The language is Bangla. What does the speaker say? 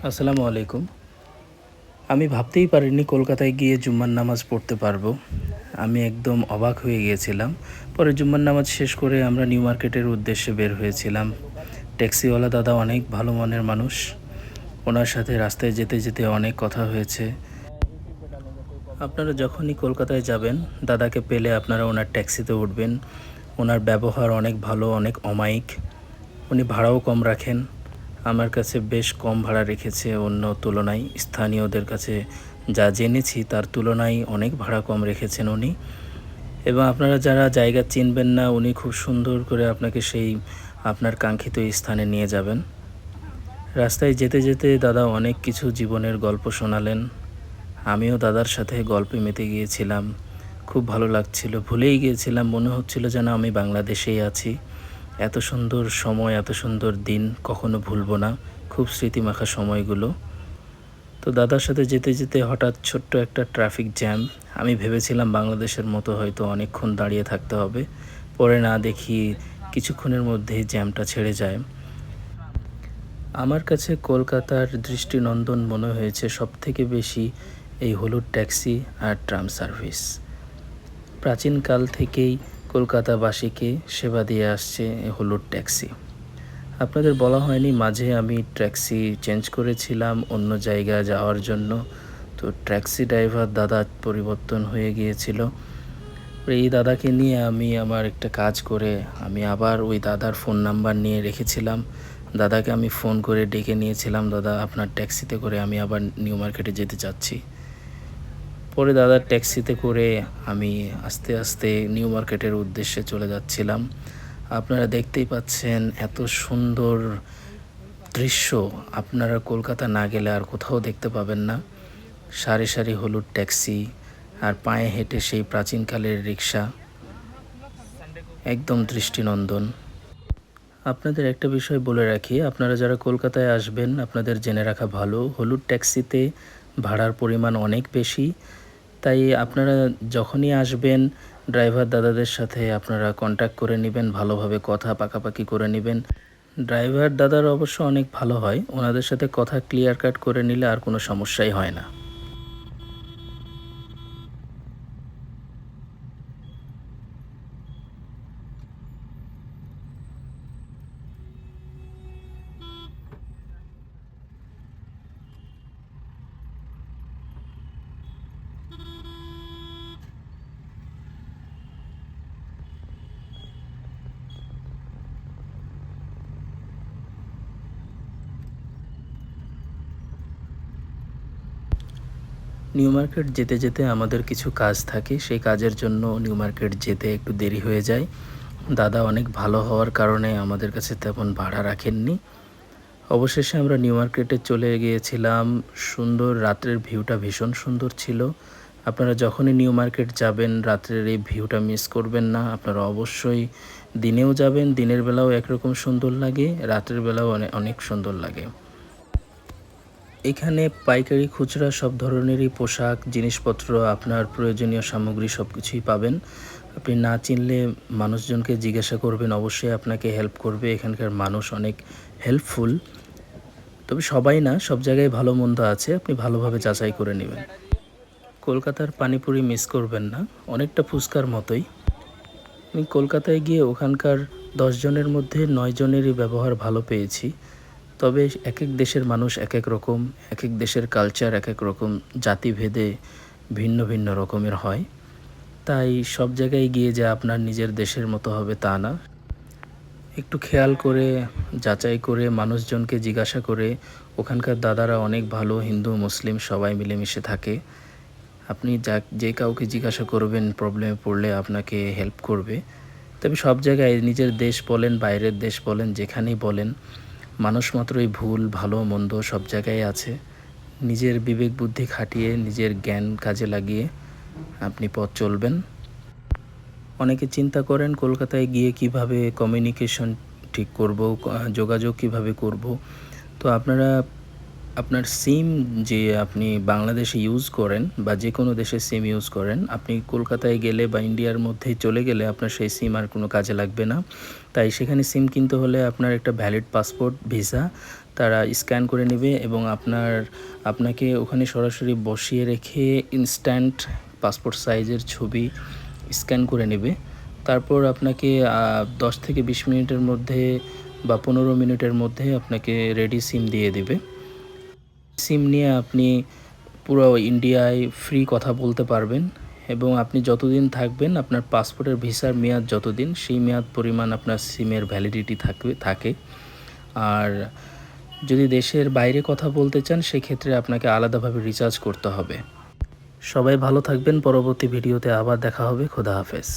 আসসালামু আলাইকুম। আমি ভাবতেই পারিনি কলকাতায় গিয়ে জুম্মার নামাজ পড়তে পারবো। আমি একদম অবাক হয়ে গিয়েছিলাম। পরে জুম্মার নামাজ শেষ করে আমরা নিউ মার্কেটের উদ্দেশ্যে বের হয়েছিলাম। ট্যাক্সিওয়ালা দাদা অনেক ভালো মনের মানুষ। ওনার সাথে রাস্তায় যেতে যেতে অনেক কথা হয়েছে। আপনারা যখনই কলকাতায় যাবেন, দাদাকে পেলে আপনারা ওনার ট্যাক্সিতে উঠবেন। ওনার ব্যবহার অনেক ভালো, অনেক অমায়িক। উনি ভাড়াও কম রাখেন। আমার কাছে বেশ কম ভাড়া রেখেছে অন্য তুলনায়। স্থানীয়দের কাছে যা জেনেছি তার তুলনায় অনেক ভাড়া কম রেখেছেন উনি। এবং আপনারা যারা জায়গা চিনবেন না, উনি খুব সুন্দর করে আপনাকে সেই আপনার কাঙ্ক্ষিত স্থানে নিয়ে যাবেন। রাস্তায় যেতে যেতে দাদা অনেক কিছু জীবনের গল্প শোনালেন। আমিও দাদার সাথে গল্পে মেতে গিয়েছিলাম। খুব ভালো লাগছিল। ভুলেই গিয়েছিলাম, মনে হচ্ছিল যেন আমি বাংলাদেশেই আছি। এত সুন্দর সময়, এত সুন্দর দিন কখনো ভুলবো না। খুব স্মৃতিমাখা সময়গুলো। তো দাদার সাথে যেতে যেতে হঠাৎ ছোট্ট একটা ট্রাফিক জ্যাম। আমি ভেবেছিলাম বাংলাদেশের মতো হয়তো অনেকক্ষণ দাঁড়িয়ে থাকতে হবে। পরে না দেখি কিছুক্ষণের মধ্যেই জ্যামটা ছেড়ে যায়। আমার কাছে কলকাতার দৃষ্টিনন্দন মনে হয়েছে সবথেকে বেশি এই হলুদ ট্যাক্সি আর ট্রাম সার্ভিস। প্রাচীনকাল থেকেই কলকাতাবাসীকে সেবা দিয়ে আসছে এই হলুদ ট্যাক্সি। আপনাদের বলা হয়নি, মাঝে আমি ট্যাক্সি চেঞ্জ করেছিলাম অন্য জায়গায় যাওয়ার জন্য। তো ট্যাক্সি ড্রাইভার দাদা পরিবর্তন হয়ে গিয়েছিল। এই দাদাকে নিয়ে আমি আমার একটা কাজ করে আমি আবার ওই দাদার ফোন নাম্বার নিয়ে রেখেছিলাম। দাদাকে আমি ফোন করে ডেকে নিয়েছিলাম, দাদা আপনার ট্যাক্সিতে করে আমি আবার নিউ মার্কেটে যেতে চাচ্ছি। পরে দাদার ট্যাক্সিতে করে আমি আস্তে আস্তে নিউ মার্কেটের উদ্দেশ্যে চলে যাচ্ছিলাম। আপনারা দেখতেই পাচ্ছেন এত সুন্দর দৃশ্য আপনারা কলকাতা না গেলে আর কোথাও দেখতে পাবেন না। সারি সারি হলুদ ট্যাক্সি আর পায়ে হেঁটে সেই প্রাচীনকালের রিক্সা, একদম দৃষ্টিনন্দন। আপনাদের একটা বিষয় বলে রাখি, আপনারা যারা কলকাতায় আসবেন আপনাদের জেনে রাখা ভালো, হলুদ ট্যাক্সিতে ভাড়ার পরিমাণ অনেক বেশি। তাই আপনারা যখনই আসবেন ড্রাইভার দাদাদের সাথে আপনারা কন্ট্যাক্ট করে নেবেন, ভালোভাবে কথা পাকাপাকি করে নেবেন। ড্রাইভার দাদার অবশ্য অনেক ভালো হয়, ওনাদের সাথে কথা ক্লিয়ার কাট করে নিলে আর কোনো সমস্যাই হয় না। নিউ মার্কেট যেতে যেতে আমাদের কিছু কাজ থাকে, সেই কাজের জন্য নিউ মার্কেট যেতে একটু দেরি হয়ে যায়। দাদা অনেক ভালো হওয়ার কারণে আমাদের কাছে তেমন ভাড়া রাখেননি। অবশেষে আমরা নিউ মার্কেটে চলে গিয়েছিলাম। সুন্দর, রাত্রের ভিউটা ভীষণ সুন্দর ছিল। আপনারা যখনই নিউ মার্কেট যাবেন রাত্রের এই ভিউটা মিস করবেন না। আপনারা অবশ্যই দিনেও যাবেন, দিনের বেলাও একরকম সুন্দর লাগে, রাতের বেলাও অনেক সুন্দর লাগে। এখানে পাইকারি খুচরা সব ধরনেরই পোশাক, জিনিসপত্র, আপনার প্রয়োজনীয় সামগ্রী সব কিছুই পাবেন। আপনি না চিনলে মানুষজনকে জিজ্ঞাসা করবেন, অবশ্যই আপনাকে হেল্প করবে। এখানকার মানুষ অনেক হেল্পফুল। তবে সবাই না, সব জায়গায় ভালো মন্দ আছে, আপনি ভালোভাবে যাচাই করে নেবেন। কলকাতার পানিপুরি মিস করবেন না, অনেকটা ফুচকার মতোই। আমি কলকাতায় গিয়ে ওখানকার 10 জনের মধ্যে 9 জনেরই ব্যবহার ভালো পেয়েছি। তবে এক এক দেশের মানুষ এক এক রকম, এক এক দেশের কালচার এক এক রকম, জাতিভেদে ভিন্ন ভিন্ন রকমের হয়। তাই সব জায়গায় গিয়ে যে আপনার নিজের দেশের মতো হবে তা না। একটু খেয়াল করে, যাচাই করে, মানুষজনকে জিজ্ঞাসা করে। ওখানকার দাদারা অনেক ভালো, হিন্দু মুসলিম সবাই মিলেমিশে থাকে। আপনি যে কাউকে জিজ্ঞাসা করবেন প্রবলেমে পড়লে আপনাকে হেল্প করবে। তবে সব জায়গায়, নিজের দেশ বলেন বাইরের দেশ বলেন যেখানেই বলেন, মানুষ মাত্রই ভুল, ভালো মন্দ সব জায়গায় আছে। নিজের বিবেক বুদ্ধি খাটিয়ে, নিজের জ্ঞান কাজে লাগিয়ে আপনি পথ চলবেন। অনেকে চিন্তা করেন কলকাতায় গিয়ে কিভাবে কমিউনিকেশন ঠিক করব, যোগাযোগ কিভাবে করব। তো আপনারা আপনার সিম যে আপনি বাংলাদেশে ইউজ করেন বা যে কোনো দেশের সিম ইউজ করেন, আপনি কলকাতায় গেলে বা ইন্ডিয়ার মধ্যে চলে গেলে আপনার সেই সিম আর কোনো কাজে লাগবে না। তাই সেখানে সিম কিনতে হলে আপনার একটা ভ্যালিড পাসপোর্ট, ভিসা, তারা স্ক্যান করে নেবে এবং আপনাকে ওখানে সরাসরি বসিয়ে রেখে ইনস্ট্যান্ট পাসপোর্ট সাইজের ছবি স্ক্যান করে নেবে। তারপর আপনাকে 10 থেকে 20 মিনিটের মধ্যে বা 15 মিনিটের মধ্যে আপনাকে রেডি সিম দিয়ে দিবে। সিম নিয়ে আপনি পুরো ইন্ডিয়ায় ফ্রি কথা বলতে পারবেন এবং আপনি যতদিন থাকবেন আপনার পাসপোর্টের ভিসার মেয়াদ যতদিন, সেই মেয়াদ পরিমাণ আপনার সিমের ভ্যালিডিটি থাকে। আর যদি দেশের বাইরে কথা বলতে চান সেক্ষেত্রে আপনাকে আলাদাভাবে রিচার্জ করতে হবে। সবাই ভালো থাকবেন, পরবর্তী ভিডিওতে আবার দেখা হবে। খোদা হাফেজ।